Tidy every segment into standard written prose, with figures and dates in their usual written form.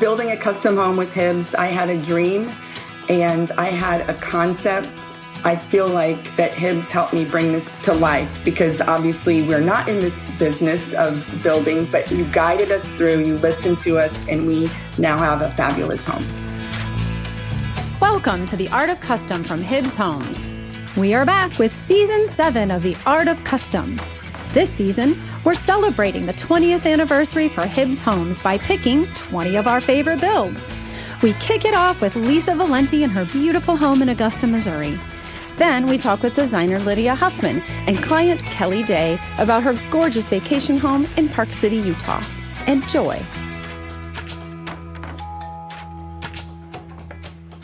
Building a custom home with Hibbs, I had a dream and I had a concept. I feel like that Hibbs helped me bring this to life because obviously we're not in this business of building, but you guided us through, you listened to us, and we now have a fabulous home. Welcome to The Art of Custom from Hibbs Homes. We are back with Season 7 of The Art of Custom. This season, we're celebrating the 20th anniversary for Hibbs Homes by picking 20 of our favorite builds. We kick it off with Lisa Valenti and her beautiful home in Augusta, Missouri. Then we talk with designer Lydia Huffman and client Kelly Day about her gorgeous vacation home in Park City, Utah. Enjoy.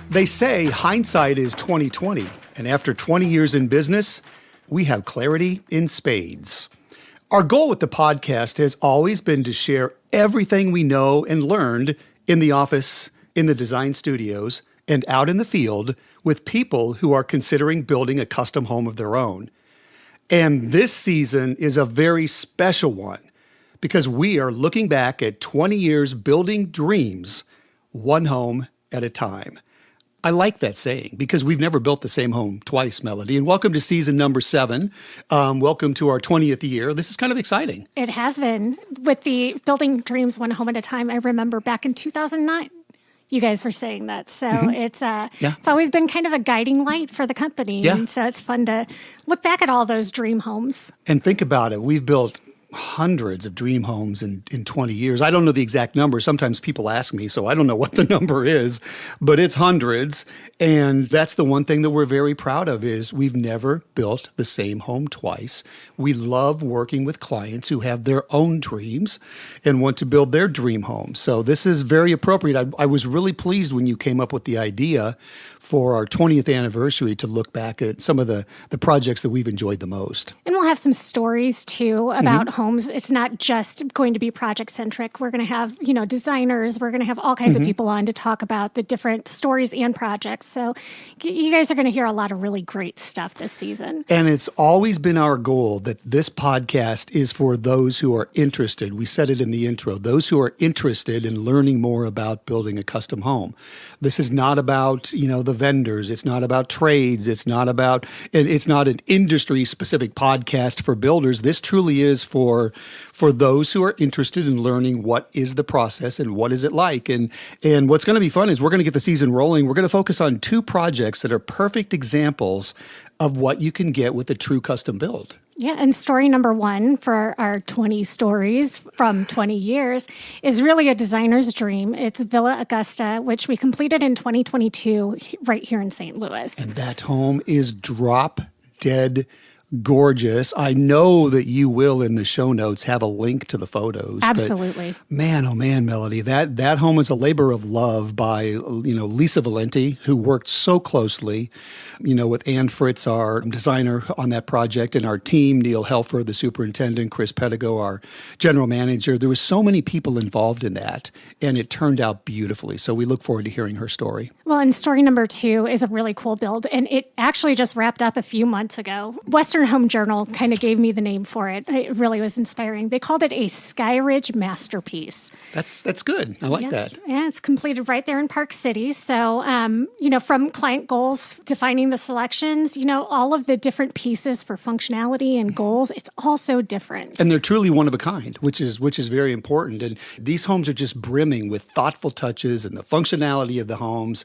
They say hindsight is 20/20, and after 20 years in business, we have clarity in spades. Our goal with the podcast has always been to share everything we know and learned in the office, in the design studios, and out in the field with people who are considering building a custom home of their own. And this season is a very special one because we are looking back at 20 years building dreams, one home at a time. I like that saying because we've never built the same home twice, Melody. And welcome to season number 7. Welcome to our 20th year. This is kind of exciting. It has been. With the building dreams one home at a time, I remember back in 2009, you guys were saying that. So it's always been kind of a guiding light for the company. Yeah. And so it's fun to look back at all those dream homes. And think about it. We've built hundreds of dream homes in 20 years. I don't know the exact number. Sometimes people ask me, so I don't know what the number is, but it's hundreds. And that's the one thing that we're very proud of is we've never built the same home twice. We love working with clients who have their own dreams and want to build their dream home. So this is very appropriate. I was really pleased when you came up with the idea for our 20th anniversary to look back at some of the projects that we've enjoyed the most. And we'll have some stories too about homes. It's not just going to be project centric. We're going to have, designers. We're going to have all kinds of people on to talk about the different stories and projects. So you guys are going to hear a lot of really great stuff this season. And it's always been our goal that this podcast is for those who are interested. We said it in the intro, those who are interested in learning more about building a custom home. This is not about, the vendors. It's not about trades. It's not an industry specific podcast for builders. This truly is for those who are interested in learning what is the process and what is it like. And what's going to be fun is we're going to get the season rolling. We're going to focus on 2 projects that are perfect examples of what you can get with a true custom build. Yeah, and story number 1 for our 20 stories from 20 years is really a designer's dream. It's Villa Augusta, which we completed in 2022 right here in St. Louis. And that home is drop dead gorgeous. I know that you will in the show notes have a link to the photos. Absolutely. But man, oh man, Melody, that home is a labor of love by, Lisa Valenti, who worked so closely, with Ann Fritz, our designer on that project, and our team, Neil Helfer, the superintendent, Chris Pedigo, our general manager. There was so many people involved in that, and it turned out beautifully. So we look forward to hearing her story. Well, and story number 2 is a really cool build, and it actually just wrapped up a few months ago. Western Home Journal kind of gave me the name for it. It really was inspiring. They called it a Skyridge masterpiece. That's good. I like that. Yeah, it's completed right there in Park City. So, from client goals, defining the selections, all of the different pieces for functionality and goals, it's all so different. And they're truly one of a kind, which is very important. And these homes are just brimming with thoughtful touches and the functionality of the homes.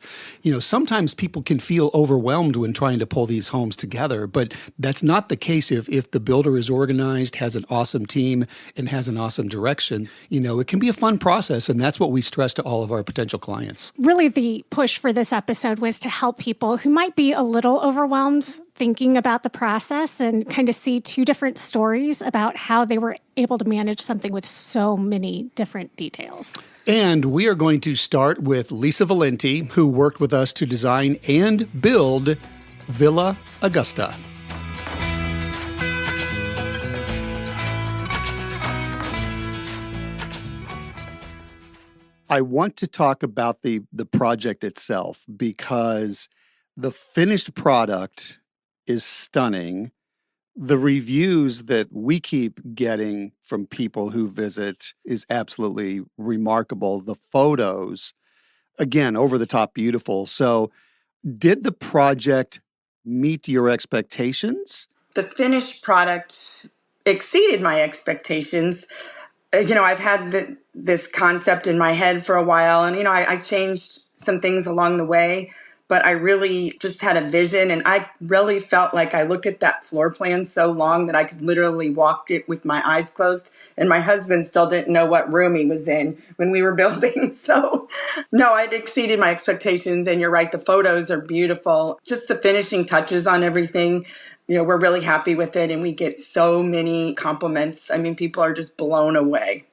Sometimes people can feel overwhelmed when trying to pull these homes together, but that's not the case if the builder is organized, has an awesome team, and has an awesome direction. It can be a fun process, and that's what we stress to all of our potential clients. Really, the push for this episode was to help people who might be a little overwhelmed thinking about the process and kind of see 2 different stories about how they were able to manage something with so many different details. And we are going to start with Lisa Valenti, who worked with us to design and build Villa Augusta. I want to talk about the project itself because the finished product is stunning. The reviews that we keep getting from people who visit is absolutely remarkable. The photos, again, over the top beautiful. So, did the project meet your expectations? The finished product exceeded my expectations. I've had this concept in my head for a while, and, I changed some things along the way, but I really just had a vision, and I really felt like I looked at that floor plan so long that I could literally walk it with my eyes closed, and my husband still didn't know what room he was in when we were building. So, no, I'd exceeded my expectations, and you're right, the photos are beautiful. Just the finishing touches on everything. We're really happy with it, and we get so many compliments. I mean, people are just blown away.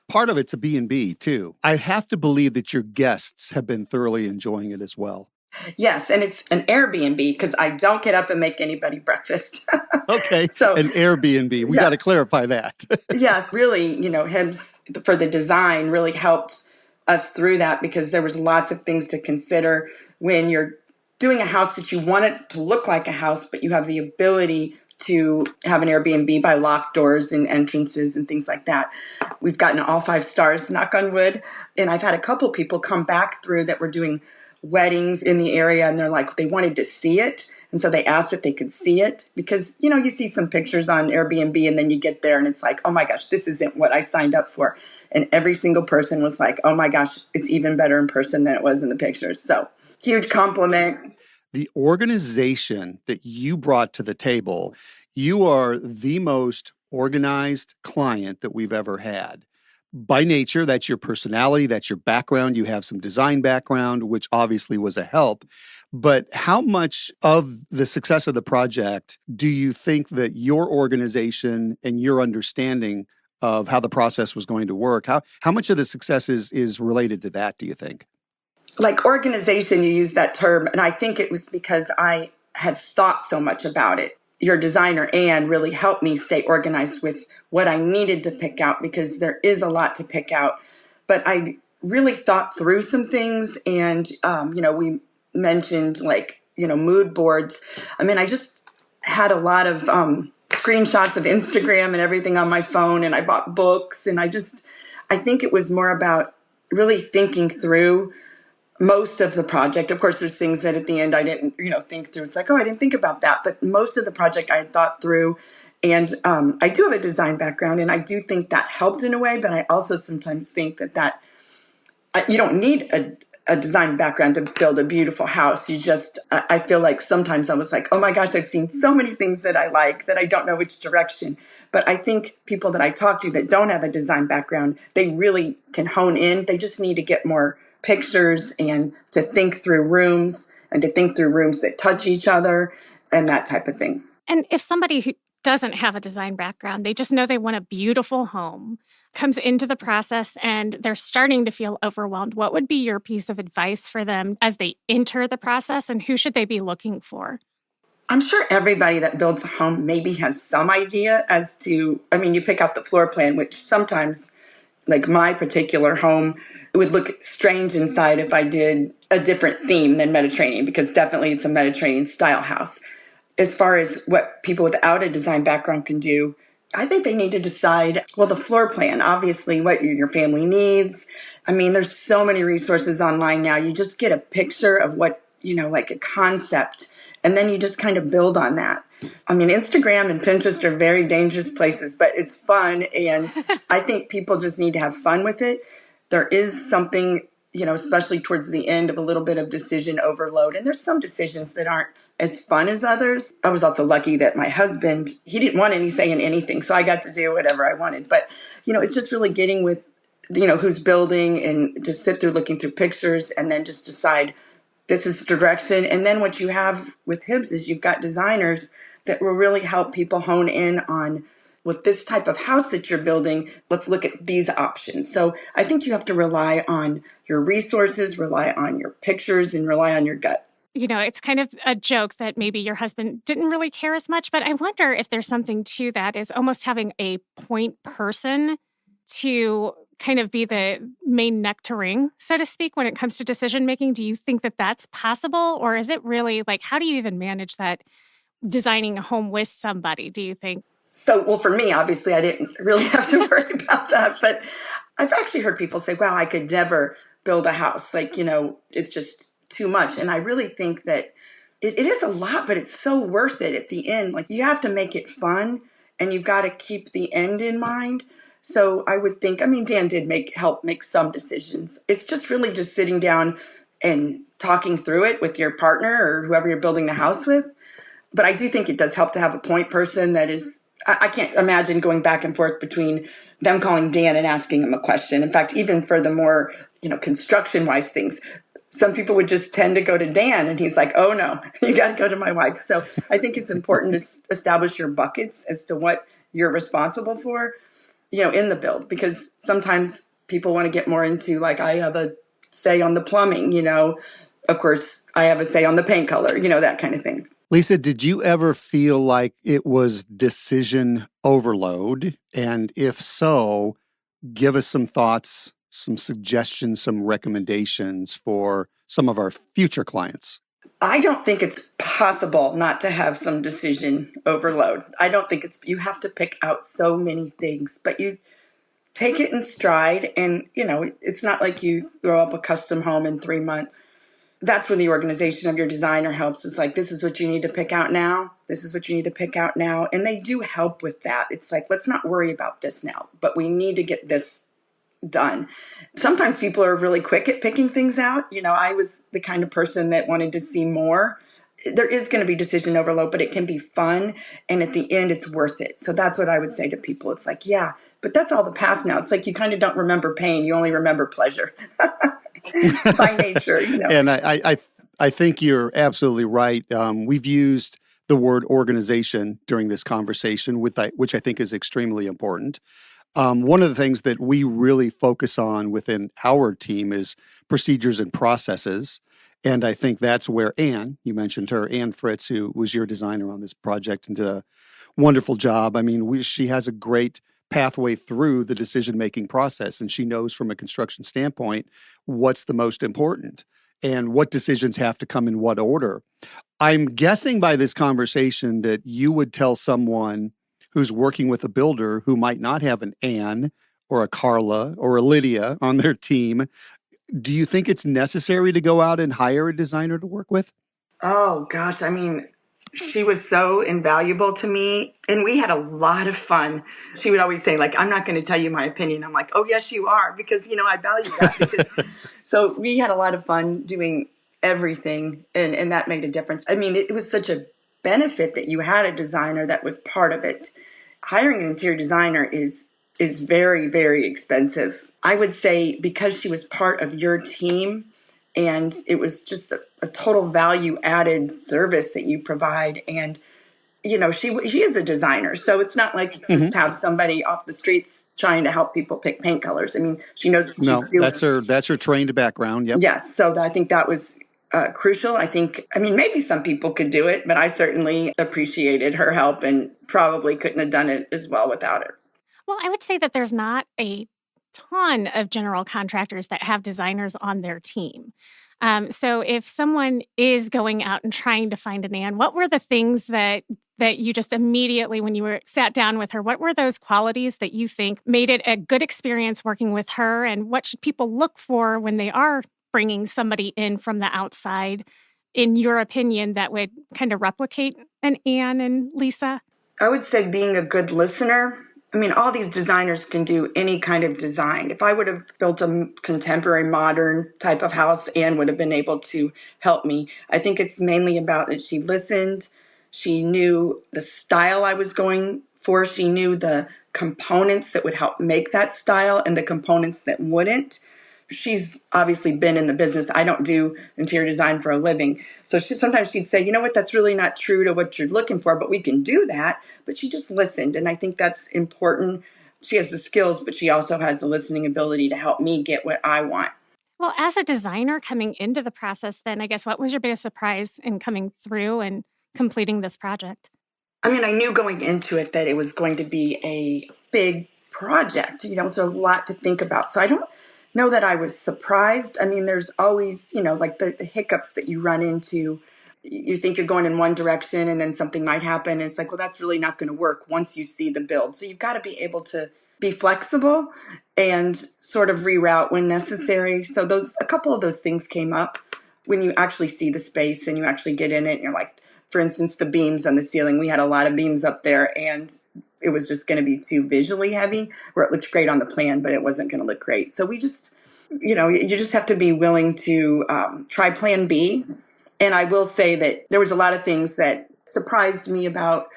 Part of it's a B&B too. I have to believe that your guests have been thoroughly enjoying it as well. Yes, and it's an Airbnb because I don't get up and make anybody breakfast. Okay, So, an Airbnb. We got to clarify that. yes, really, Hibbs for the design really helped us through that because there was lots of things to consider when you're doing a house that you want it to look like a house, but you have the ability to have an Airbnb by locked doors and entrances and things like that. We've gotten all 5 stars, knock on wood. And I've had a couple people come back through that were doing weddings in the area, and they're like, they wanted to see it. And so they asked if they could see it because, you see some pictures on Airbnb and then you get there and it's like, oh my gosh, this isn't what I signed up for. And every single person was like, oh my gosh, it's even better in person than it was in the pictures. So huge compliment. The organization that you brought to the table, you are the most organized client that we've ever had. By nature, that's your personality, that's your background. You have some design background, which obviously was a help. But how much of the success of the project do you think that your organization and your understanding of how the process was going to work, how much of the success is related to that, do you think? Like organization, you use that term, and I think it was because I had thought so much about it. Your designer, Anne, really helped me stay organized with what I needed to pick out because there is a lot to pick out. But I really thought through some things, and, we mentioned mood boards. I mean, I just had a lot of screenshots of Instagram and everything on my phone, and I bought books, and I think it was more about really thinking through most of the project. Of course, there's things that at the end I didn't, think through. It's like, oh, I didn't think about that. But most of the project I had thought through. And I do have a design background, and I do think that helped in a way. But I also sometimes think that you don't need a design background to build a beautiful house. I feel like sometimes I was like, oh my gosh, I've seen so many things that I like that I don't know which direction. But I think people that I talk to that don't have a design background, they really can hone in. They just need to get more pictures and to think through rooms and to think through rooms that touch each other and that type of thing. And if somebody who doesn't have a design background, they just know they want a beautiful home, comes into the process and they're starting to feel overwhelmed, what would be your piece of advice for them as they enter the process, and who should they be looking for? I'm sure everybody that builds a home maybe has some idea as to, you pick out the floor plan, which sometimes, like my particular home, it would look strange inside if I did a different theme than Mediterranean, because definitely it's a Mediterranean style house. As far as what people without a design background can do, I think they need to decide, well, the floor plan, obviously what your family needs. There's so many resources online now. You just get a picture of what, like a concept, and then you just kind of build on that. Instagram and Pinterest are very dangerous places, but it's fun. And I think people just need to have fun with it. There is something, especially towards the end, of a little bit of decision overload. And there's some decisions that aren't as fun as others. I was also lucky that my husband, he didn't want any say in anything. So I got to do whatever I wanted. But, it's just really getting with, who's building and just sit through looking through pictures and then just decide this is the direction. And then what you have with Hibbs is you've got designers that will really help people hone in on, with this type of house that you're building, let's look at these options. So I think you have to rely on your resources, rely on your pictures, and rely on your gut. It's kind of a joke that maybe your husband didn't really care as much, but I wonder if there's something to that, is almost having a point person to kind of be the main neck to ring, so to speak, when it comes to decision making. Do you think that that's possible? Or is it really like, how do you even manage that designing a home with somebody, do you think? So, well, for me, obviously, I didn't really have to worry about that. But I've actually heard people say, wow, I could never build a house. Like, it's just too much. And I really think that it is a lot, but it's so worth it at the end. Like, you have to make it fun and you've got to keep the end in mind. So I would think, I mean, Dan did help make some decisions. It's just really just sitting down and talking through it with your partner or whoever you're building the house with. But I do think it does help to have a point person that is, I can't imagine going back and forth between them calling Dan and asking him a question. In fact, even for the more, construction wise things, some people would just tend to go to Dan and he's like, oh no, you got to go to my wife. So I think it's important to establish your buckets as to what you're responsible for, in the build, because sometimes people want to get more into like, I have a say on the plumbing, of course I have a say on the paint color, that kind of thing. Lisa, did you ever feel like it was decision overload? And if so, give us some thoughts, some suggestions, some recommendations for some of our future clients. I don't think it's possible not to have some decision overload. I don't think you have to pick out so many things, but you take it in stride. And, it's not like you throw up a custom home in 3 months. That's when the organization of your designer helps. It's like, this is what you need to pick out now. This is what you need to pick out now. And they do help with that. It's like, let's not worry about this now, but we need to get this done. Sometimes people are really quick at picking things out. I was the kind of person that wanted to see more. There is going to be decision overload, but it can be fun. And at the end, it's worth it. So that's what I would say to people. It's like, yeah, but that's all the past now. It's like you kind of don't remember pain. You only remember pleasure by nature. And I think you're absolutely right. We've used the word organization during this conversation, which I think is extremely important. One of the things that we really focus on within our team is procedures and processes. And I think that's where Anne, you mentioned her, Anne Fritz, who was your designer on this project and did a wonderful job. I mean, she has a great pathway through the decision-making process, and she knows from a construction standpoint what's the most important and what decisions have to come in what order. I'm guessing by this conversation that you would tell someone who's working with a builder who might not have an Anne or a Carla or a Lydia on their team. Do you think it's necessary to go out and hire a designer to work with? Oh, gosh. I mean, she was so invaluable to me, and we had a lot of fun. She would always say, like, I'm not going to tell you my opinion. I'm like, oh, yes, you are, because, I value that. So we had a lot of fun doing everything, and that made a difference. I mean, it was such a benefit that you had a designer that was part of it. Hiring an interior designer is very, very expensive. I would say because she was part of your team and it was just a total value added service that you provide. And, she is a designer. So it's not like you just have somebody off the streets trying to help people pick paint colors. I mean, she knows what she's doing. That's her trained background. Yep. Yes. So I think that was crucial. Maybe some people could do it, but I certainly appreciated her help and probably couldn't have done it as well without her. Well, I would say that there's not a ton of general contractors that have designers on their team. So if someone is going out and trying to find an Anne, what were the things that you just immediately, when you sat down with her, what were those qualities that you think made it a good experience working with her? And what should people look for when they are bringing somebody in from the outside, in your opinion, that would kind of replicate an Anne and Lisa? I would say being a good listener. I mean, all these designers can do any kind of design. If I would have built a contemporary modern type of house, Anne would have been able to help me. I think it's mainly about that she listened. She knew the style I was going for. She knew the components that would help make that style and the components that wouldn't. She's obviously been in the business. I don't do interior design for a living. So sometimes she'd say, you know what, that's really not true to what you're looking for, but we can do that. But she just listened. And I think that's important. She has the skills, but she also has the listening ability to help me get what I want. Well, as a designer coming into the process, then I guess what was your biggest surprise in coming through and completing this project? I mean, I knew going into it that it was going to be a big project. It's a lot to think about. So I don't know that I was surprised. I mean, there's always, like the hiccups that you run into. you think you're going in one direction and then something might happen. And it's like, well, that's really not going to work once you see the build. So you've got to be able to be flexible and sort of reroute when necessary. So a couple of those things came up when you actually see the space and you actually get in it. And you're like, for instance, the beams on the ceiling, we had a lot of beams up there and it was just going to be too visually heavy, where it looked great on the plan, but it wasn't going to look great. So we just, you just have to be willing to try plan B. And I will say that there was a lot of things that surprised me about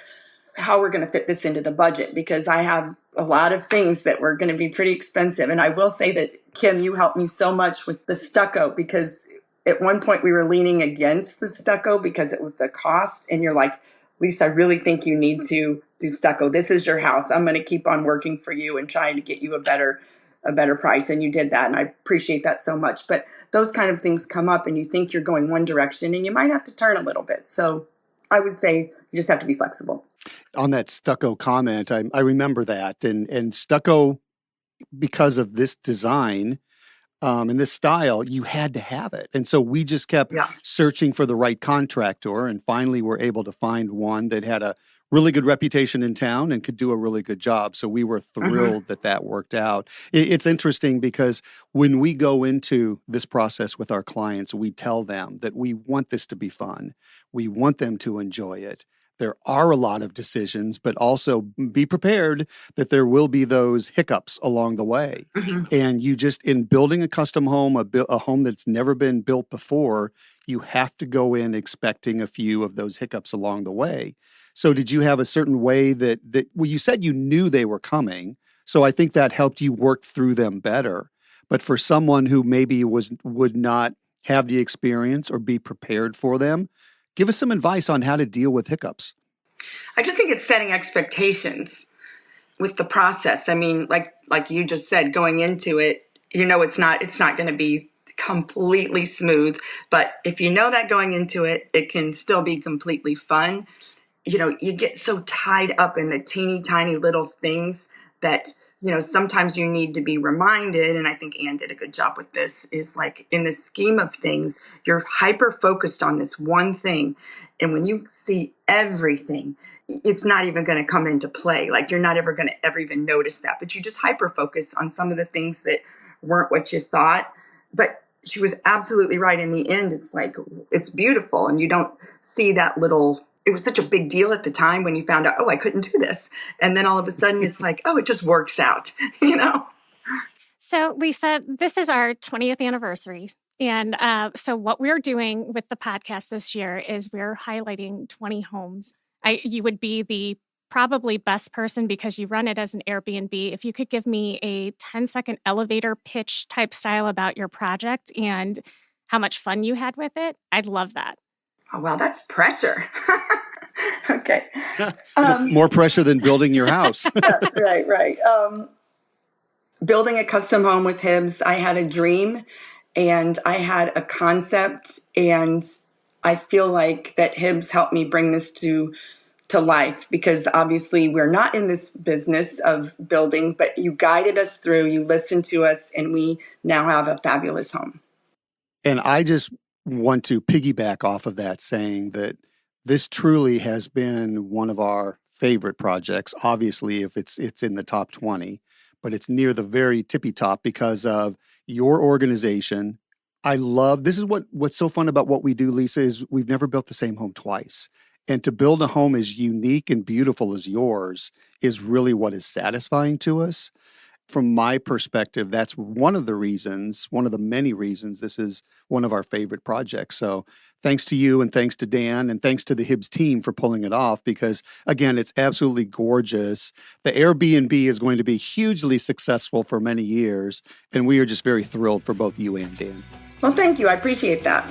how we're going to fit this into the budget, because I have a lot of things that were going to be pretty expensive. And I will say that, Kim, you helped me so much with the stucco, because at one point we were leaning against the stucco because it was the cost. And you're like, Lisa, I really think you need to do stucco. This is your house. I'm going to keep on working for you and trying to get you a better price. And you did that. And I appreciate that so much. But those kind of things come up and you think you're going one direction and you might have to turn a little bit. So I would say you just have to be flexible. On that stucco comment, I remember that. And stucco, because of this design and this style, you had to have it. And so we just kept searching for the right contractor, and finally were able to find one that had a really good reputation in town and could do a really good job. So we were thrilled that worked out. It's interesting because when we go into this process with our clients, we tell them that we want this to be fun. We want them to enjoy it. There are a lot of decisions, but also be prepared that there will be those hiccups along the way. And you just, in building a custom home, a home that's never been built before, you have to go in expecting a few of those hiccups along the way. So did you have a certain way that well, you said you knew they were coming, so I think that helped you work through them better. But for someone who maybe would not have the experience or be prepared for them, give us some advice on how to deal with hiccups. I just think it's setting expectations with the process. I mean, like you just said, going into it, it's not going to be completely smooth, but if you know that going into it, it can still be completely fun. You get so tied up in the teeny tiny little things that, sometimes you need to be reminded. And I think Ann did a good job with this, is like, in the scheme of things, you're hyper focused on this one thing. And when you see everything, it's not even going to come into play. Like, you're not ever going to ever even notice that, but you just hyper focus on some of the things that weren't what you thought. But she was absolutely right. In the end, it's like, it's beautiful. And you don't see that little, it was such a big deal at the time when you found out, oh, I couldn't do this. And then all of a sudden it's like, oh, it just works out, So, Lisa, this is our 20th anniversary. And so what we're doing with the podcast this year is we're highlighting 20 homes. You would be the probably best person, because you run it as an Airbnb. If you could give me a 10-second elevator pitch type style about your project and how much fun you had with it, I'd love that. Oh, wow, that's pressure. Okay. More pressure than building your house. That's right. Building a custom home with Hibbs, I had a dream and I had a concept, and I feel like that Hibbs helped me bring this to life, because obviously we're not in this business of building, but you guided us through, you listened to us, and we now have a fabulous home. And I just want to piggyback off of that, saying that this truly has been one of our favorite projects. Obviously, if it's in the top 20, but it's near the very tippy top because of your organization. This is what's so fun about what we do, Lisa, is we've never built the same home twice. And to build a home as unique and beautiful as yours is really what is satisfying to us. From my perspective, that's one of the many reasons this is one of our favorite projects. So thanks to you, and thanks to Dan, and thanks to the Hibbs team for pulling it off, because again, it's absolutely gorgeous. The Airbnb is going to be hugely successful for many years, and we are just very thrilled for both you and Dan. Well, thank you. I appreciate that.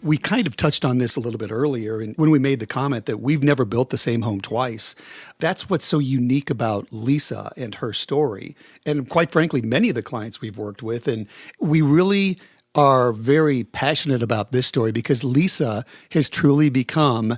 We kind of touched on this a little bit earlier, and when we made the comment that we've never built the same home twice. That's what's so unique about Lisa and her story. And quite frankly, many of the clients we've worked with, and we really are very passionate about this story because Lisa has truly become,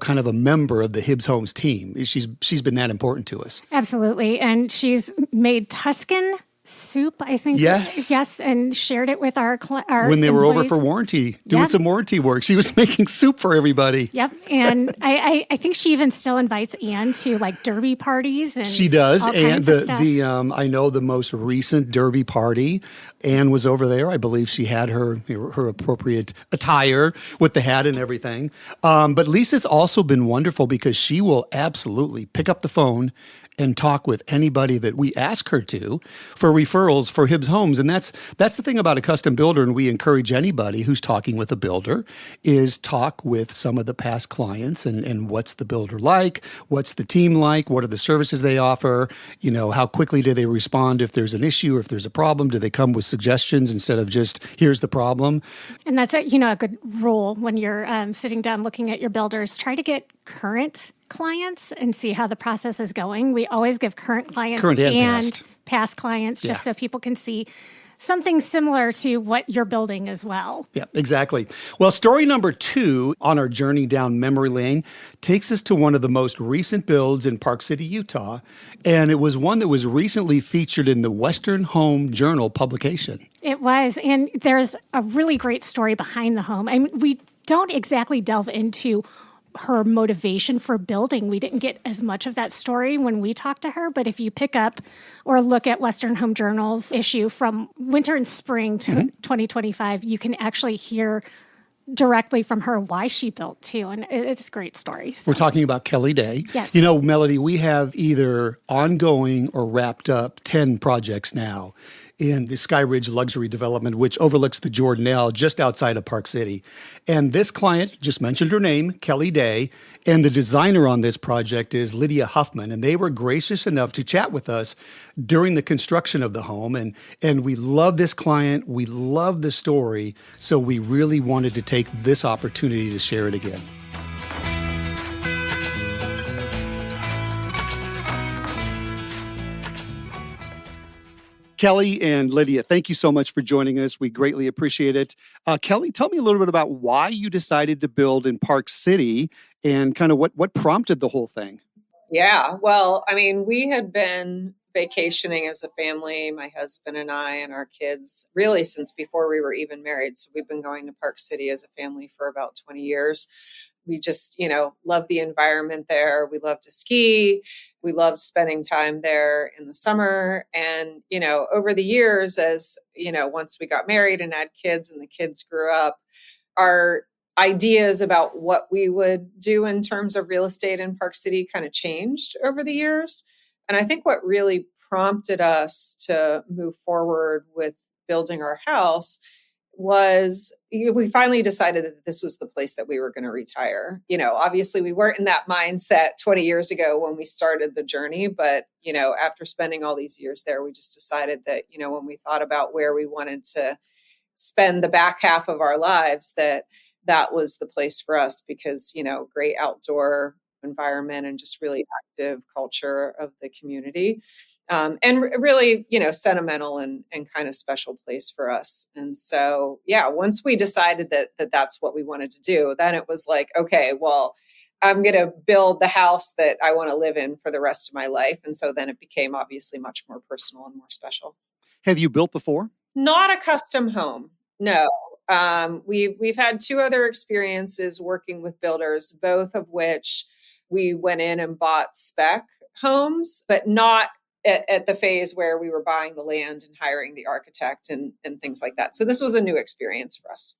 kind of a member of the Hibbs Homes team. She's been that important to us. Absolutely. And she's made Tuscan soup, I think. Yes. Yes, and shared it with our when they were over employees. for warranty, doing some warranty work. She was making soup for everybody. Yep. And I think she even still invites Anne to like derby parties. And she does. all And kinds of stuff. I know the most recent derby party, Anne was over there. I believe she had her appropriate attire with the hat and everything. But Lisa's also been wonderful because she will absolutely pick up the phone and talk with anybody that we ask her to for referrals for Hibbs Homes. And that's the thing about a custom builder, and we encourage anybody who's talking with a builder is talk with some of the past clients and what's the builder like, what's the team like, what are the services they offer, how quickly do they respond if there's an issue or if there's a problem, do they come with suggestions instead of just here's the problem. And that's a good rule when you're sitting down looking at your builders. Try to get current clients and see how the process is going. We always give current clients and past clients just so people can see something similar to what you're building as well. Yeah, exactly. Well, story number 2 on our journey down memory lane takes us to one of the most recent builds in Park City, Utah. And it was one that was recently featured in the Western Home Journal publication. It was. And there's a really great story behind the home. I mean, we don't exactly delve into her motivation for building. We didn't get as much of that story when we talked to her, but if you pick up or look at Western Home Journal's issue from winter and spring to 2025, you can actually hear directly from her why she built too. And it's a great story. So. We're talking about Kelly Day. Yes. Melody, we have either ongoing or wrapped up 10 projects now in the Sky Ridge luxury development, which overlooks the Jordanelle just outside of Park City. And this client just mentioned her name, Kelly Day, and the designer on this project is Lydia Huffman. And they were gracious enough to chat with us during the construction of the home. And we love this client. We love the story. So we really wanted to take this opportunity to share it again. Kelly and Lydia, thank you so much for joining us. We greatly appreciate it. Kelly, tell me a little bit about why you decided to build in Park City and kind of what prompted the whole thing. Yeah, well, I mean, we had been vacationing as a family, my husband and I and our kids, really since before we were even married. So we've been going to Park City as a family for about 20 years. We just, love the environment there. We love to ski. We loved spending time there in the summer. And, over the years, as, once we got married and had kids and the kids grew up, our ideas about what we would do in terms of real estate in Park City kind of changed over the years. And I think what really prompted us to move forward with building our house was we finally decided that this was the place that we were going to retire. Obviously we weren't in that mindset 20 years ago when we started the journey, but, after spending all these years there, we just decided that, when we thought about where we wanted to spend the back half of our lives, that was the place for us because, great outdoor environment and just really active culture of the community. And really, sentimental and kind of special place for us. And so, once we decided that that's what we wanted to do, then it was like, okay, well, I'm going to build the house that I want to live in for the rest of my life. And so then it became obviously much more personal and more special. Have you built before? Not a custom home. No. We've had 2 other experiences working with builders, both of which we went in and bought spec homes, but not at the phase where we were buying the land and hiring the architect and things like that. So this was a new experience for us.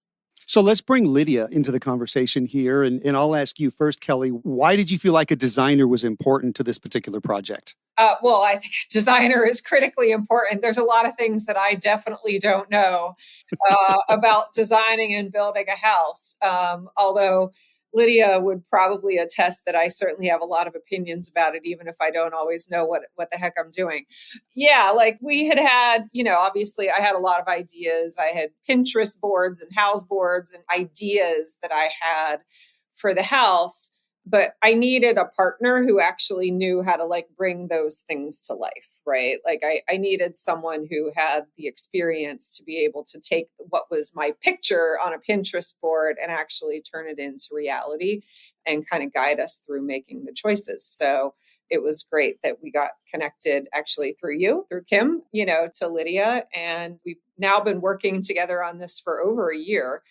So let's bring Lydia into the conversation here. And I'll ask you first, Kelly, why did you feel like a designer was important to this particular project? Well, I think a designer is critically important. There's a lot of things that I definitely don't know about designing and building a house. Although Lydia would probably attest that I certainly have a lot of opinions about it, even if I don't always know what the heck I'm doing. Yeah, like we had, obviously I had a lot of ideas. I had Pinterest boards and house boards and ideas that I had for the house. but I needed a partner who actually knew how to like bring those things to life, right? Like I needed someone who had the experience to be able to take what was my picture on a Pinterest board and actually turn it into reality and kind of guide us through making the choices. So it was great that we got connected actually through you, through Kim, to Lydia. And we've now been working together on this for over a year.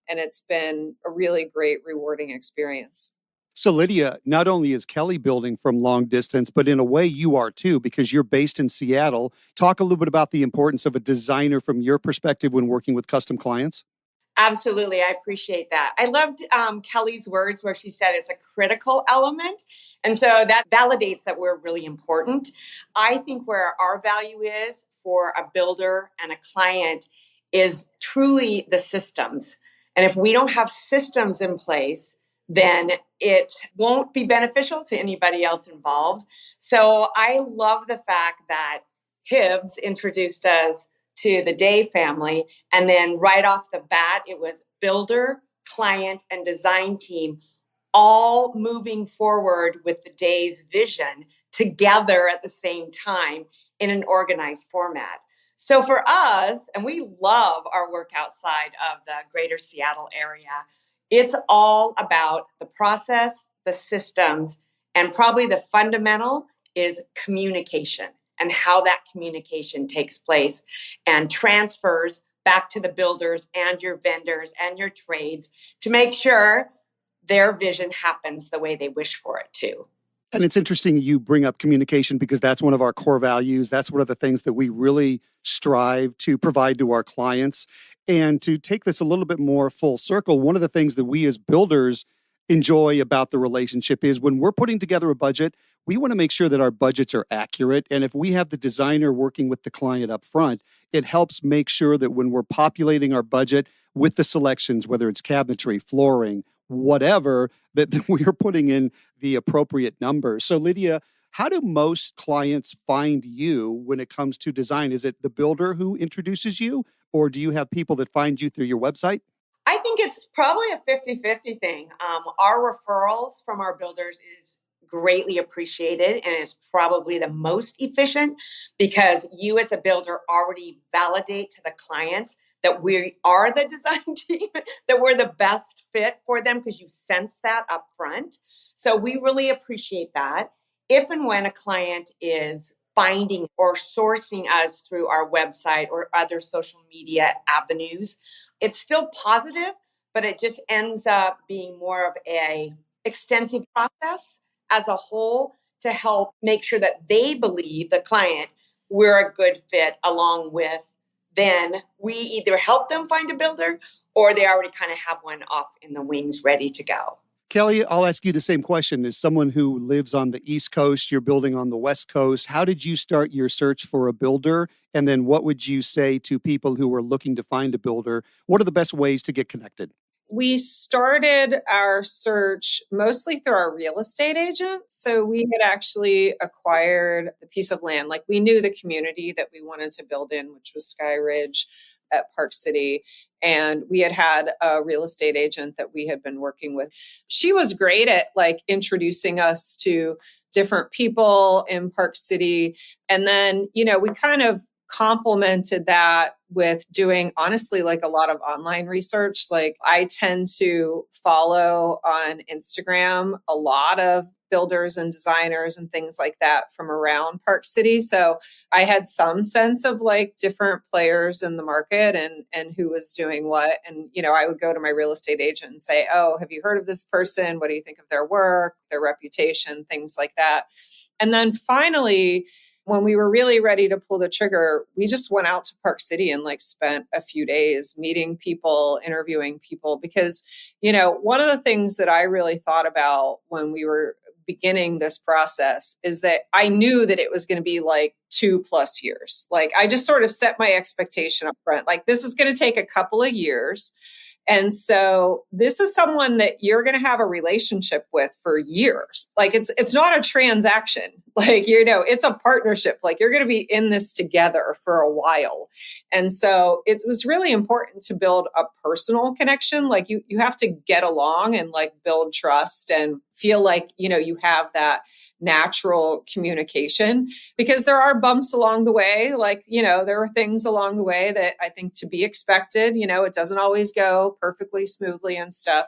And it's been a really great, rewarding experience. So, Lydia, not only is Kelly building from long distance, but in a way you are too, because you're based in Seattle. Talk a little bit about the importance of a designer from your perspective when working with custom clients. Absolutely. I appreciate that. I loved Kelly's words where she said it's a critical element. And so that validates that we're really important. I think where our value is for a builder and a client is truly the systems. And if we don't have systems in place, then it won't be beneficial to anybody else involved. So I love the fact that Hibbs introduced us to the Day family. And then right off the bat, it was builder, client, and design team all moving forward with the Day's vision together at the same time in an organized format. So for us, and we love our work outside of the greater Seattle area, it's all about the process, the systems, and probably the fundamental is communication and how that communication takes place and transfers back to the builders and your vendors and your trades to make sure their vision happens the way they wish for it to. And it's interesting you bring up communication because that's one of our core values. That's one of the things that we really strive to provide to our clients. And to take this a little bit more full circle, one of the things that we as builders enjoy about the relationship is when we're putting together a budget, we want to make sure that our budgets are accurate. And if we have the designer working with the client up front, it helps make sure that when we're populating our budget with the selections, whether it's cabinetry, flooring, whatever, that we are putting in the appropriate numbers. So, Lydia, how do most clients find you when it comes to design? Is it the builder who introduces you, or do you have people that find you through your website? I think it's probably a 50-50 thing. Our referrals from our builders is greatly appreciated and is probably the most efficient because you as a builder already validate to the clients that we are the design team, that we're the best fit for them because you sense that up front. So we really appreciate that. If and when a client is finding or sourcing us through our website or other social media avenues, it's still positive, but it just ends up being more of a extensive process as a whole to help make sure that they believe, the client, we're a good fit along with. Then we either help them find a builder or they already kind of have one off in the wings ready to go. Kelly, I'll ask you the same question. As someone who lives on the East Coast, you're building on the West Coast. How did you start your search for a builder? And then what would you say to people who are looking to find a builder? What are the best ways to get connected? We started our search mostly through our real estate agent. So we had actually acquired a piece of land. Like we knew the community that we wanted to build in, which was Sky Ridge at Park City. And we had a real estate agent that we had been working with. She was great at like introducing us to different people in Park City. And then, we kind of complemented that with doing honestly like a lot of online research. Like I tend to follow on Instagram a lot of builders and designers and things like that from around Park City. So I had some sense of like different players in the market and who was doing what. And, I would go to my real estate agent and say, oh, have you heard of this person? What do you think of their work, their reputation, things like that. And then finally, when we were really ready to pull the trigger, we just went out to Park City and like spent a few days meeting people, interviewing people, because, one of the things that I really thought about when we were beginning this process is that I knew that it was going to be like 2+ years. Like I just sort of set my expectation up front. Like this is going to take a couple of years. And so this is someone that you're going to have a relationship with for years. Like it's not a transaction. Like, it's a partnership. Like, you're going to be in this together for a while. And so it was really important to build a personal connection. Like, you have to get along and like build trust and feel like, you have that natural communication, because there are bumps along the way. Like, there are things along the way that I think to be expected. It doesn't always go perfectly smoothly and stuff.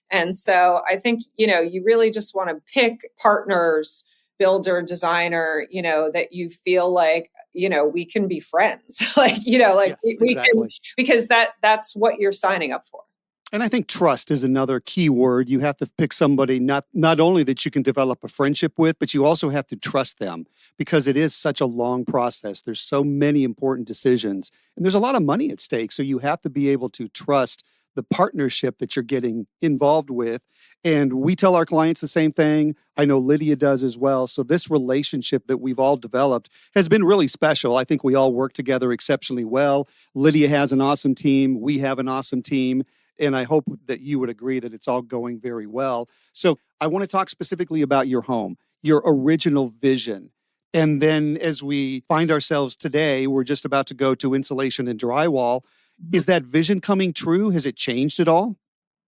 And so I think, you really just want to pick partners, builder, designer, that you feel like, we can be friends. Like, like Yes, we exactly. can, because that's what you're signing up for. And I think trust is another key word. You have to pick somebody not only that you can develop a friendship with, but you also have to trust them, because it is such a long process. There's so many important decisions and there's a lot of money at stake. So you have to be able to trust the partnership that you're getting involved with. And we tell our clients the same thing. I know Lydia does as well. So this relationship that we've all developed has been really special. I think we all work together exceptionally well. Lydia has an awesome team. We have an awesome team. And I hope that you would agree that it's all going very well. So I want to talk specifically about your home, your original vision. And then as we find ourselves today, we're just about to go to insulation and drywall. Is that vision coming true? Has it changed at all?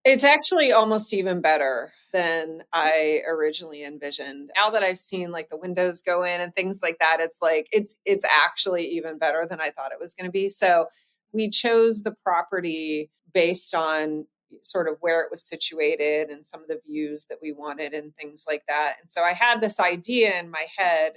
It's actually almost even better than I originally envisioned. Now that I've seen like the windows go in and things like that, it's like it's actually even better than I thought it was going to be. So we chose the property based on sort of where it was situated and some of the views that we wanted and things like that. And so I had this idea in my head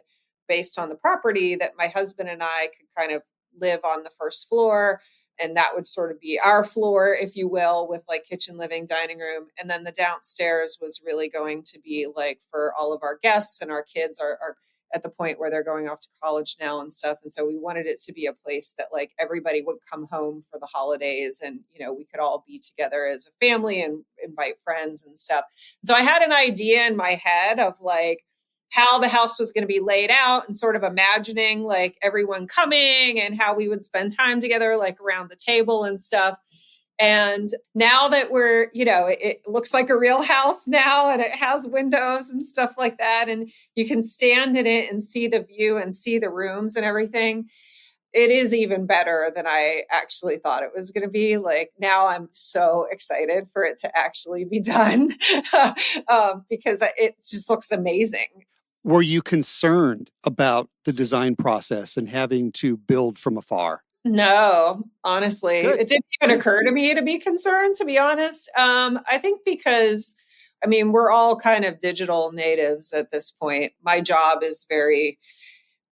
based on the property that my husband and I could kind of live on the first floor, and that would sort of be our floor, if you will, with like kitchen, living, dining room. And then the downstairs was really going to be like for all of our guests, and our kids are at the point where they're going off to college now and stuff. And so we wanted it to be a place that like everybody would come home for the holidays, and, we could all be together as a family and invite friends and stuff. So I had an idea in my head of like how the house was going to be laid out, and sort of imagining like everyone coming and how we would spend time together, like around the table and stuff. And now that we're, it looks like a real house now, and it has windows and stuff like that. And you can stand in it and see the view and see the rooms and everything. It is even better than I actually thought it was going to be. Like, now I'm so excited for it to actually be done because it just looks amazing. Were you concerned about the design process and having to build from afar? No, honestly, Good. it didn't even occur to me to be concerned, to be honest. I think because, we're all kind of digital natives at this point. My job is very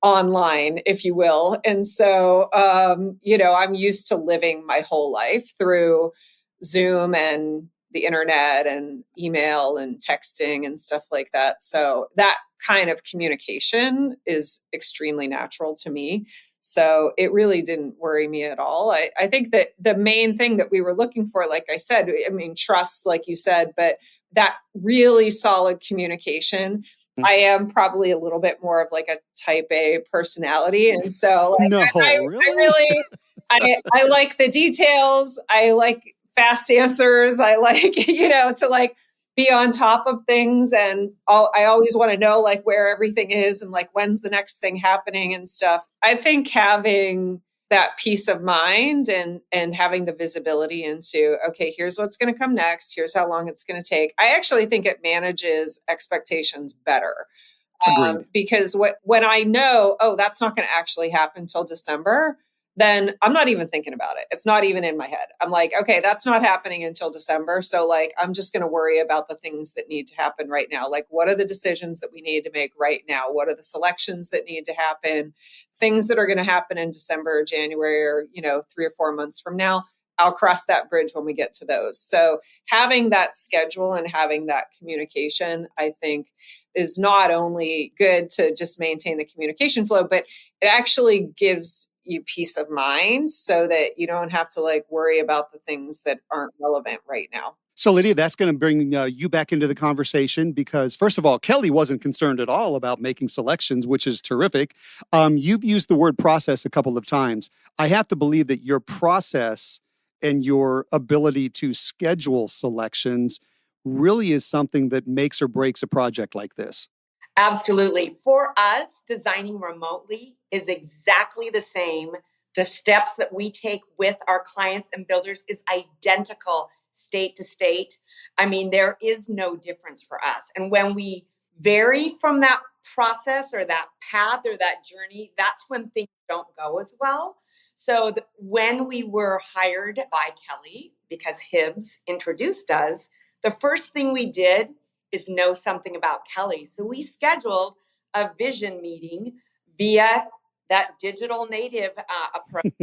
online, if you will. And so, I'm used to living my whole life through Zoom and the internet and email and texting and stuff like that. So that kind of communication is extremely natural to me. So it really didn't worry me at all. I think that the main thing that we were looking for, like I said, trust, like you said, but that really solid communication. I am probably a little bit more of like a type A personality. And so like, No, I really? really, I like the details. I like fast answers. I like, to like be on top of things. And I always want to know like where everything is and like when's the next thing happening and stuff. I think having that peace of mind and having the visibility into, okay, here's what's going to come next. Here's how long it's going to take. I actually think it manages expectations better. Because when I know, oh, that's not going to actually happen till December, then I'm not even thinking about it. It's not even in my head. I'm like, okay, that's not happening until December. So like, I'm just going to worry about the things that need to happen right now. Like, what are the decisions that we need to make right now? What are the selections that need to happen? Things that are going to happen in December or January, or, 3 or 4 months from now. I'll cross that bridge when we get to those. So having that schedule and having that communication, I think, is not only good to just maintain the communication flow, but it actually gives you peace of mind so that you don't have to like worry about the things that aren't relevant right now. So, Lydia, that's going to bring you back into the conversation because, first of all, Kelly wasn't concerned at all about making selections, which is terrific. You've used the word process a couple of times. I have to believe that your process and your ability to schedule selections really is something that makes or breaks a project like this. Absolutely. For us, designing remotely is exactly the same. The steps that we take with our clients and builders is identical state to state. I mean, there is no difference for us. And when we vary from that process or that path or that journey, that's when things don't go as well. So when we were hired by Kelly, because Hibbs introduced us, the first thing we did is know something about Kelly. So we scheduled a vision meeting via that digital native approach.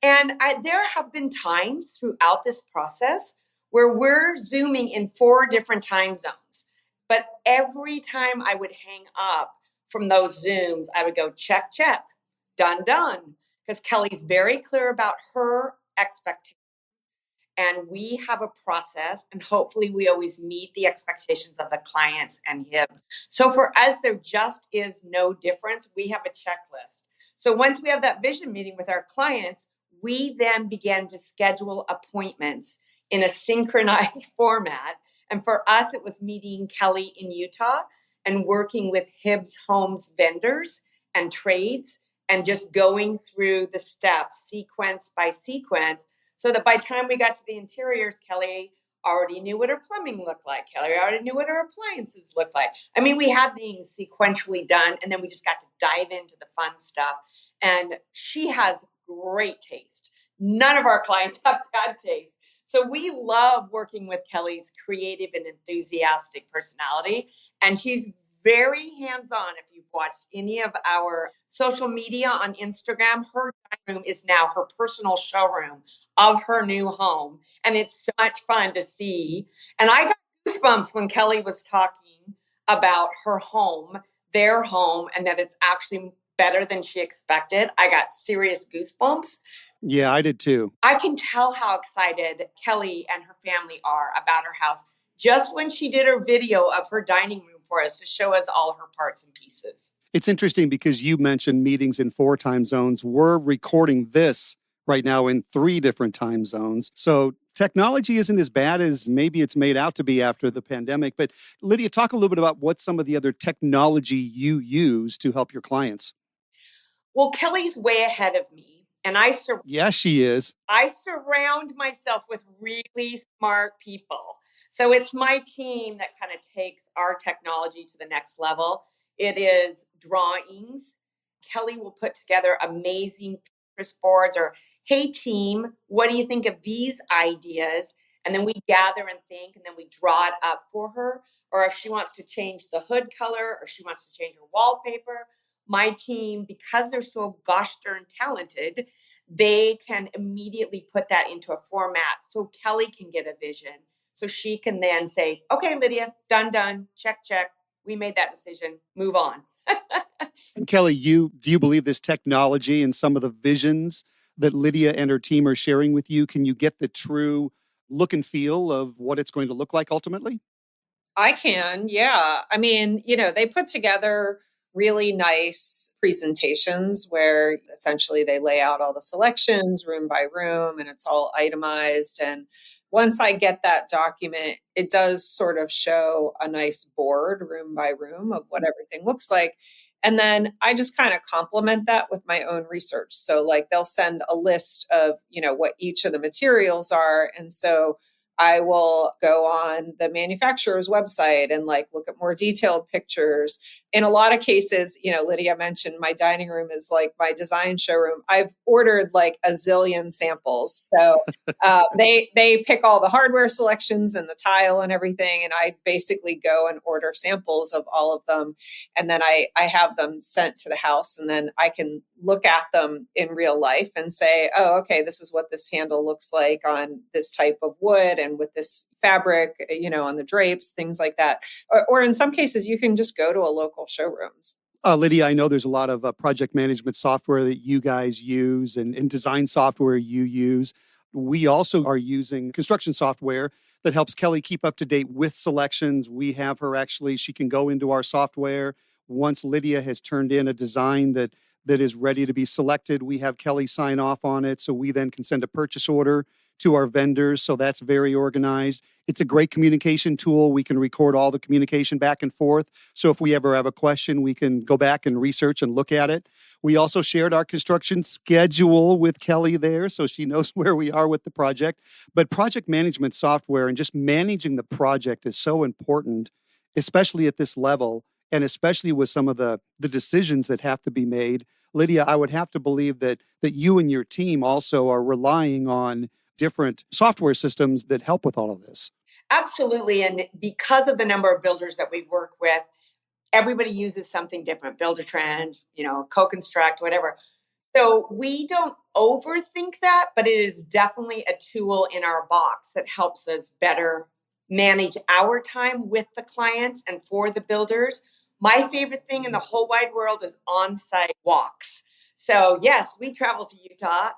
And there have been times throughout this process where we're Zooming in 4 different time zones. But every time I would hang up from those Zooms, I would go, check, check, done, done. Because Kelly's very clear about her expectations. And we have a process, and hopefully we always meet the expectations of the clients and him. So for us, there just is no difference. We have a checklist. So once we have that vision meeting with our clients, we then begin to schedule appointments in a synchronized format. And for us, it was meeting Kelly in Utah and working with Hibbs Homes vendors and trades and just going through the steps sequence by sequence, so that by the time we got to the interiors, Kelly already knew what her plumbing looked like. Kelly already knew what her appliances looked like. I mean, we had things sequentially done, and then we just got to dive into the fun stuff. And she has great taste. None of our clients have bad taste. So we love working with Kelly's creative and enthusiastic personality. And she's very hands-on. If you've watched any of our social media on Instagram, her dining room is now her personal showroom of her new home. And it's so much fun to see. And I got goosebumps when Kelly was talking about her home, their home, and that it's actually better than she expected. I got serious goosebumps. Yeah, I did too. I can tell how excited Kelly and her family are about her house just when she did her video of her dining room for us to show us all her parts and pieces. It's interesting because you mentioned meetings in 4 time zones. We're recording this right now in 3 different time zones. So technology isn't as bad as maybe it's made out to be after the pandemic. But Lydia, talk a little bit about what some of the other technology you use to help your clients. Well, Kelly's way ahead of me. And Yes, she is. I surround myself with really smart people. So it's my team that kind of takes our technology to the next level. It is drawings. Kelly will put together amazing Pinterest boards or, hey, team, what do you think of these ideas? And then we gather and think, and then we draw it up for her. Or if she wants to change the hood color or she wants to change her wallpaper, my team, because they're so gosh darn talented, they can immediately put that into a format so Kelly can get a vision. So she can then say, okay, Lydia, done, check. We made that decision, move on. And Kelly, do you believe this technology and some of the visions that Lydia and her team are sharing with you, can you get the true look and feel of what it's going to look like ultimately? I can, yeah. I mean, they put together really nice presentations where essentially they lay out all the selections room by room and it's all itemized. And once I get that document, it does sort of show a nice board room by room of what everything looks like. And then I just kind of complement that with my own research. So like they'll send a list of, what each of the materials are. And so I will go on the manufacturer's website and like look at more detailed pictures. In a lot of cases, Lydia mentioned my dining room is like my design showroom. I've ordered like a zillion samples. So they pick all the hardware selections and the tile and everything. And I basically go and order samples of all of them. And then I have them sent to the house and then I can look at them in real life and say, oh, okay, this is what this handle looks like on this type of wood and with this fabric, on the drapes, things like that. Or in some cases, you can just go to a local showrooms. Lydia, I know there's a lot of project management software that you guys use and design software you use. We also are using construction software that helps Kelly keep up to date with selections. We have her she can go into our software. Once Lydia has turned in a design that is ready to be selected, we have Kelly sign off on it. So we then can send a purchase order to our vendors. So that's very organized. It's a great communication tool. We can record all the communication back and forth. So if we ever have a question, we can go back and research and look at it. We also shared our construction schedule with Kelly there, so she knows where we are with the project. But project management software and just managing the project is so important, especially at this level, and especially with some of the decisions that have to be made. Lydia, I would have to believe that you and your team also are relying on different software systems that help with all of this. Absolutely. And because of the number of builders that we work with, everybody uses something different. Buildertrend, co-construct, whatever. So we don't overthink that, but it is definitely a tool in our box that helps us better manage our time with the clients and for the builders. My favorite thing in the whole wide world is on-site walks. So yes, we traveled to Utah.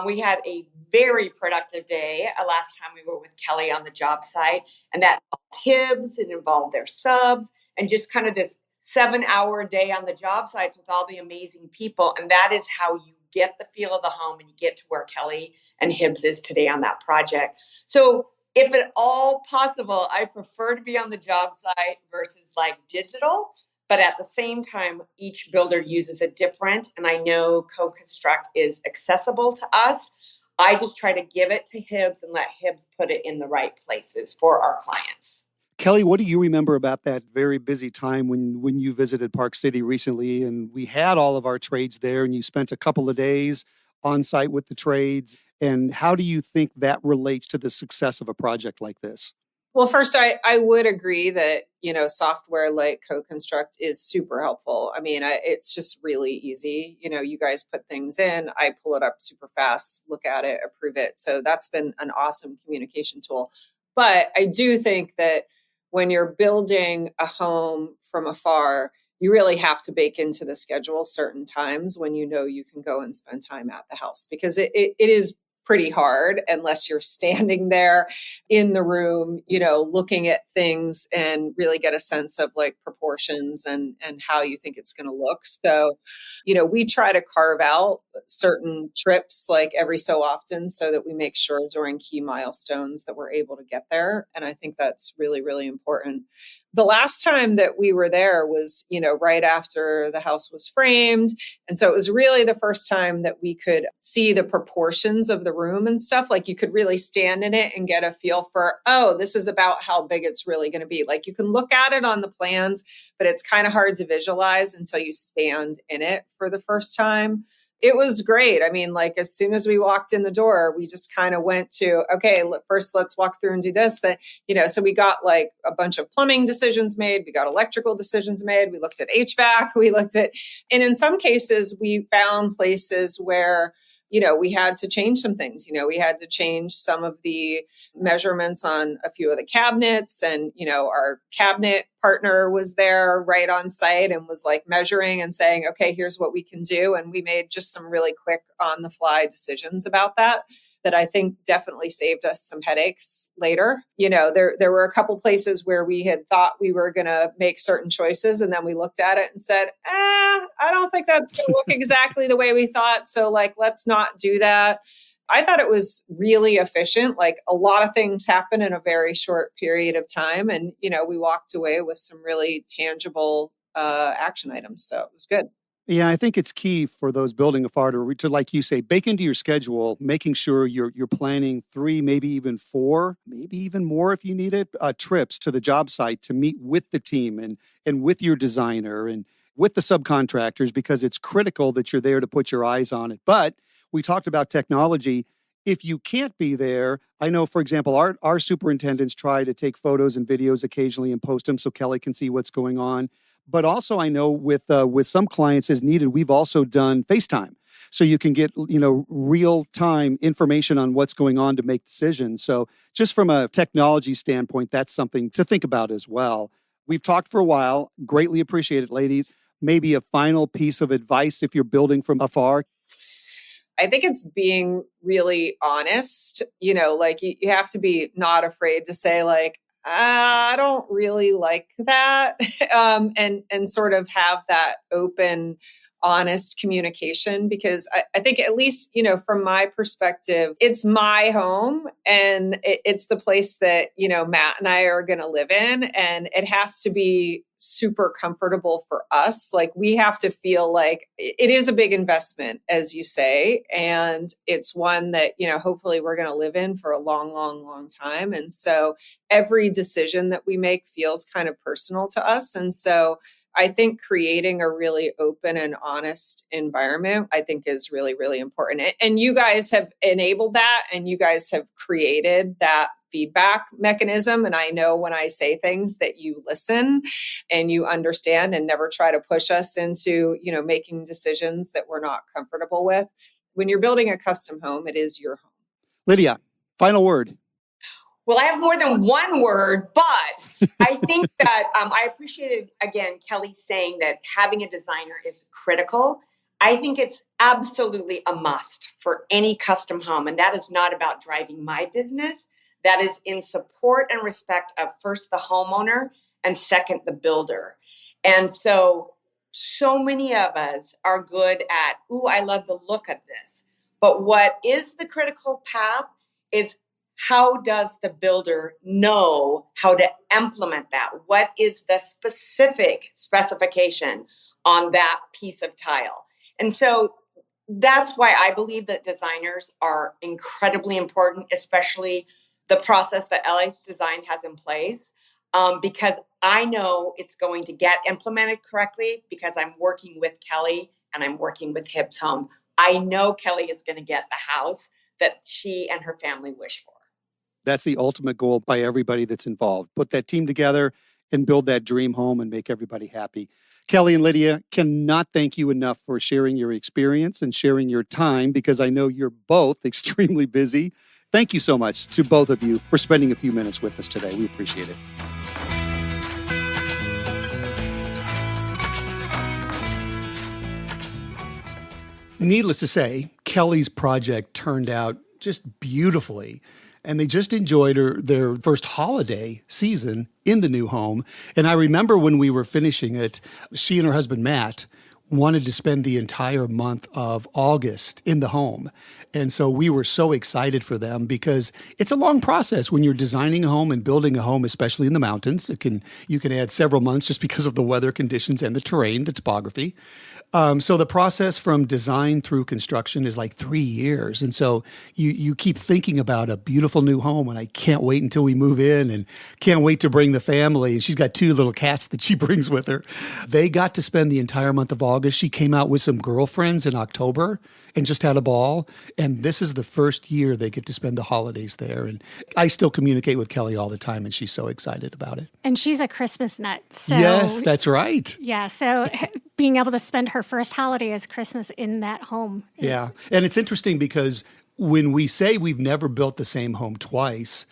We had a very productive day last time we were with Kelly on the job site, and that involved Hibbs, it involved their subs, and just kind of this 7-hour day on the job sites with all the amazing people. And that is how you get the feel of the home and you get to where Kelly and Hibbs is today on that project. So if at all possible, I prefer to be on the job site versus like digital. But at the same time, each builder uses it different. And I know co-construct is accessible to us. I just try to give it to Hibbs and let Hibbs put it in the right places for our clients. Kelly, what do you remember about that very busy time when you visited Park City recently and we had all of our trades there and you spent a couple of days on site with the trades? And how do you think that relates to the success of a project like this? Well, first, I would agree that, software like co-construct is super helpful. I mean, it's just really easy. You guys put things in, I pull it up super fast, look at it, approve it. So that's been an awesome communication tool. But I do think that when you're building a home from afar, you really have to bake into the schedule certain times when you can go and spend time at the house, because it is pretty hard unless you're standing there in the room, looking at things and really get a sense of like proportions and how you think it's going to look. So, we try to carve out certain trips like every so often so that we make sure during key milestones that we're able to get there. And I think that's really, really important. The last time that we were there was, right after the house was framed. And so it was really the first time that we could see the proportions of the room and stuff. Like you could really stand in it and get a feel for, oh, this is about how big it's really going to be. Like you can look at it on the plans, but it's kind of hard to visualize until you stand in it for the first time. It was great. I mean, like as soon as we walked in the door, we just kind of went to, okay, first let's walk through and do this. So we got like a bunch of plumbing decisions made. We got electrical decisions made. We looked at HVAC. And in some cases, we found places where, we had to change some things. We had to change some of the measurements on a few of the cabinets, and, our cabinet partner was there right on site and was like measuring and saying, okay, here's what we can do. And we made just some really quick on the fly decisions about that I think definitely saved us some headaches later. There were a couple places where we had thought we were going to make certain choices. And then we looked at it and said, I don't think that's going to look exactly the way we thought. So let's not do that. I thought it was really efficient. Like a lot of things happen in a very short period of time. And, we walked away with some really tangible action items. So it was good. Yeah, I think it's key for those building afar to, like you say, bake into your schedule, making sure you're planning 3, maybe even 4, maybe even more if you need it, trips to the job site to meet with the team and with your designer and with the subcontractors, because it's critical that you're there to put your eyes on it. But we talked about technology. If you can't be there, I know, for example, our superintendents try to take photos and videos occasionally and post them so Kelly can see what's going on. But also, I know with some clients as needed, we've also done FaceTime. So you can get, real time information on what's going on to make decisions. So just from a technology standpoint, that's something to think about as well. We've talked for a while. Greatly appreciate it, ladies. Maybe a final piece of advice if you're building from afar. I think it's being really honest. You have to be not afraid to say like, I don't really like that. And sort of have that open honest communication, because I think, at least, from my perspective, it's my home, and it's the place that, Matt and I are going to live in. And it has to be super comfortable for us. Like, we have to feel like it is a big investment, as you say, and it's one that, hopefully we're going to live in for a long, long, long time. And so every decision that we make feels kind of personal to us. And so I think creating a really open and honest environment, I think, is really, really important. And you guys have enabled that, and you guys have created that feedback mechanism. And I know when I say things that you listen and you understand and never try to push us into, making decisions that we're not comfortable with. When you're building a custom home, it is your home. Lydia, final word. Well, I have more than one word, but I think that I appreciated, again, Kelly saying that having a designer is critical. I think it's absolutely a must for any custom home. And that is not about driving my business. That is in support and respect of, first, the homeowner, and second, the builder. And so many of us are good at, ooh, I love the look of this. But what is the critical path is, how does the builder know how to implement that? What is the specific specification on that piece of tile? And so that's why I believe that designers are incredibly important, especially the process that LH Design has in place, because I know it's going to get implemented correctly, because I'm working with Kelly and I'm working with Hibbs Home. I know Kelly is going to get the house that she and her family wish for. That's the ultimate goal by everybody that's involved. Put that team together and build that dream home and make everybody happy. Kelly and Lydia, cannot thank you enough for sharing your experience and sharing your time, because I know you're both extremely busy. Thank you so much to both of you for spending a few minutes with us today. We appreciate it. Needless to say, Kelly's project turned out just beautifully. And they just enjoyed their first holiday season in the new home. And I remember when we were finishing it, she and her husband, Matt, wanted to spend the entire month of August in the home. And so we were so excited for them, because it's a long process when you're designing a home and building a home, especially in the mountains. You can add several months just because of the weather conditions and the terrain, the topography. So the process from design through construction is like 3 years. And so you keep thinking about a beautiful new home, and I can't wait until we move in, and can't wait to bring the family. And she's got 2 little cats that she brings with her. They got to spend the entire month of August. She came out with some girlfriends in October and just had a ball. And this is the first year they get to spend the holidays there. And I still communicate with Kelly all the time, and she's so excited about it. And she's a Christmas nut. So, yes, that's right. Yeah, so being able to spend her first holiday as Christmas in that home. Yeah. And it's interesting, because when we say we've never built the same home twice,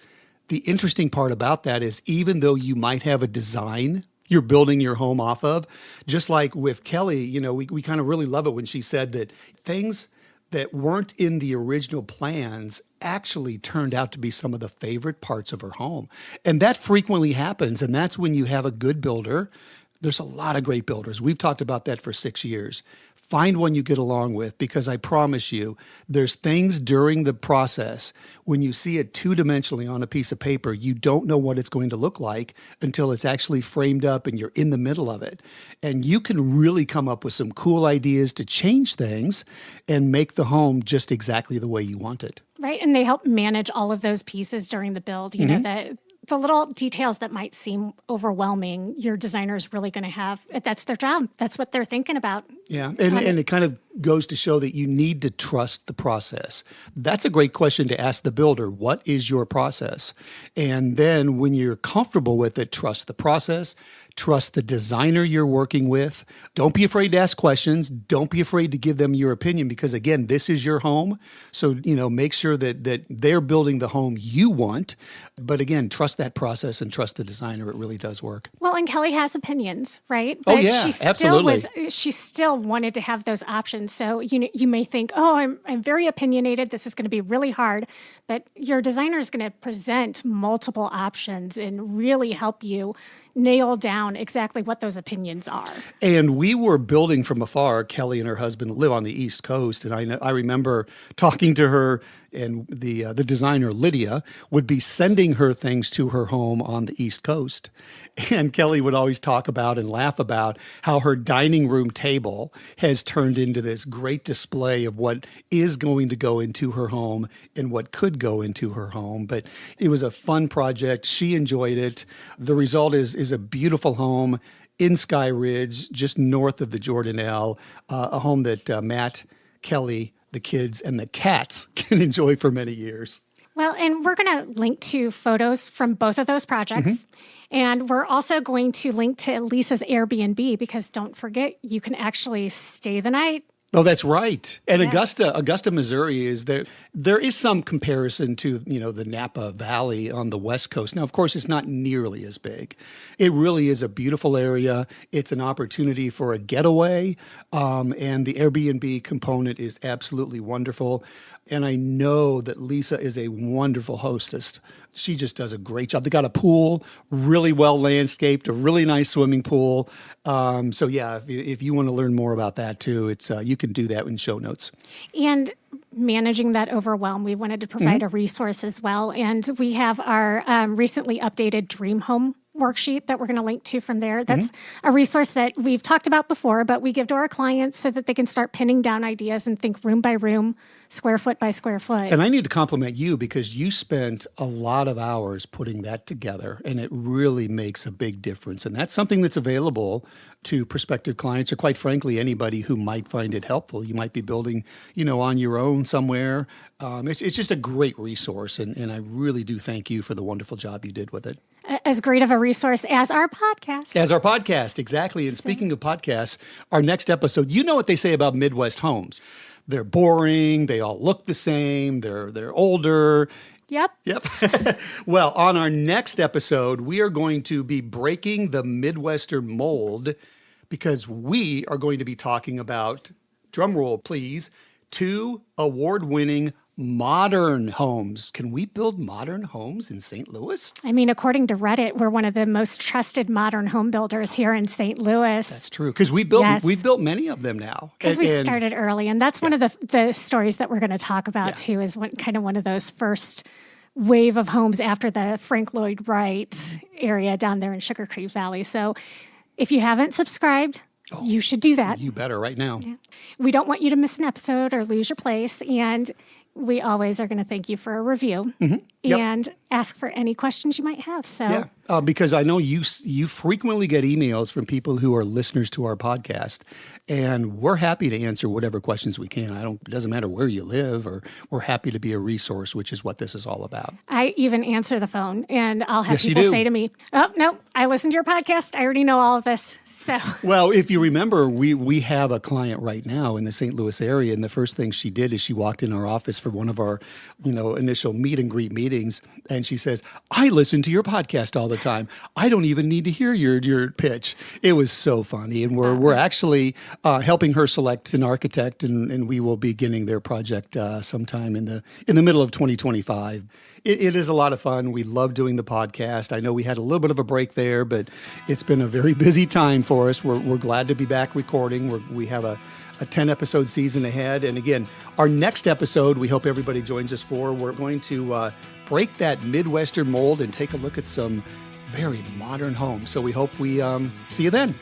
the interesting part about that is, even though you might have a design you're building your home off of, just like with Kelly, we kind of really love it when she said that things that weren't in the original plans actually turned out to be some of the favorite parts of her home. And that frequently happens. And that's when you have a good builder. There's a lot of great builders. We've talked about that for 6 years. Find one you get along with, because I promise you, there's things during the process when you see it 2-dimensionally on a piece of paper, you don't know what it's going to look like until it's actually framed up and you're in the middle of it. And you can really come up with some cool ideas to change things and make the home just exactly the way you want it. Right. And they help manage all of those pieces during the build. You know, the little details that might seem overwhelming, your designer is really going to have. That's their job. That's what they're thinking about. Yeah. And it kind of goes to show that you need to trust the process. That's a great question to ask the builder. What is your process? And then when you're comfortable with it, trust the process. Trust the designer you're working with. Don't be afraid to ask questions. Don't be afraid to give them your opinion, because again, this is your home. So, make sure that they're building the home you want. But again, trust trust that process and trust the designer, it really does work. Well, and Kelly has opinions, right? Oh, But yeah, absolutely. She still wanted to have those options. So you may think, oh, I'm very opinionated. This is going to be really hard. But your designer is going to present multiple options and really help you nail down exactly what those opinions are. And we were building from afar. Kelly and her husband live on the East Coast, and I remember talking to her, and the designer, Lydia, would be sending her things to her home on the East Coast. And Kelly would always talk about and laugh about how her dining room table has turned into this great display of what is going to go into her home and what could go into her home. But it was a fun project. She enjoyed it. The result is a beautiful home in Sky Ridge, just north of the Jordanelle, a home that Matt, Kelly, the kids, and the cats can enjoy for many years. Well, and we're going to link to photos from both of those projects. And we're also going to link to Lisa's Airbnb, because don't forget, you can actually stay the night. Oh, that's right. And Yes. Augusta, Missouri is there. There is some comparison to, the Napa Valley on the West Coast. Now, of course, it's not nearly as big. It really is a beautiful area. It's an opportunity for a getaway. And the Airbnb component is absolutely wonderful. And I know that Lisa is a wonderful hostess. She just does a great job. They got a pool, really well landscaped, a really nice swimming pool. So yeah, if you want to learn more about that too, it's you can do that in show notes. And managing that overwhelm, we wanted to provide a resource as well. And we have our recently updated Dream Home worksheet that we're going to link to from there. That's a resource that we've talked about before, but we give to our clients so that they can start pinning down ideas and think room by room, square foot by square foot. And I need to compliment you, because you spent a lot of hours putting that together, and it really makes a big difference. And that's something that's available to prospective clients, or quite frankly, anybody who might find it helpful. You might be building, on your own somewhere. It's just a great resource, and I really do thank you for the wonderful job you did with it. As great of a resource as our podcast. As our podcast, exactly. And speaking of podcasts, our next episode, you know what they say about Midwest homes. They're boring, they all look the same, they're older. Yep. Well, on our next episode, we are going to be breaking the Midwestern mold, because we are going to be talking about, drum roll please, 2 award-winning modern homes. Can we build modern homes in St. Louis? I mean, according to Reddit, we're one of the most trusted modern home builders here in St. Louis. That's true, because we've built many of them now. Because we started early, and that's one of the stories that we're going to talk about too. Is one of those first wave of homes after the Frank Lloyd Wright area down there in Sugar Creek Valley. So, if you haven't subscribed, you should do that. You better right now. Yeah. We don't want you to miss an episode or lose your place, and we always are going to thank you for a review and ask for any questions you might have. So, because I know you frequently get emails from people who are listeners to our podcast, and we're happy to answer whatever questions we can. It doesn't matter where you live, or we're happy to be a resource, which is what this is all about. I even answer the phone, and I'll have people say to me, "Oh no, I listened to your podcast. I already know all of this." So, well, if you remember, we have a client right now in the St. Louis area, and the first thing she did is she walked in our office for one of our, initial meet and greet meetings, and she says, "I listen to your podcast all the time. I don't even need to hear your pitch." It was so funny, and we're actually helping her select an architect, and we will be beginning their project sometime in the middle of 2025. It is a lot of fun. We love doing the podcast. I know we had a little bit of a break there, but it's been a very busy time for us. We're glad to be back recording. We have a 10-episode season ahead. And again, our next episode, we hope everybody joins us for, we're going to break that Midwestern mold and take a look at some very modern homes. So we hope we see you then.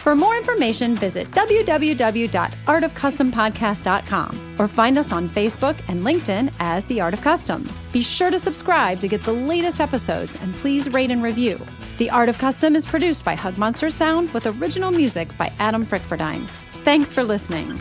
For more information, visit www.artofcustompodcast.com or find us on Facebook and LinkedIn as The Art of Custom. Be sure to subscribe to get the latest episodes, and please rate and review. The Art of Custom is produced by Hug Monster Sound with original music by Adam Frickfordine. Thanks for listening.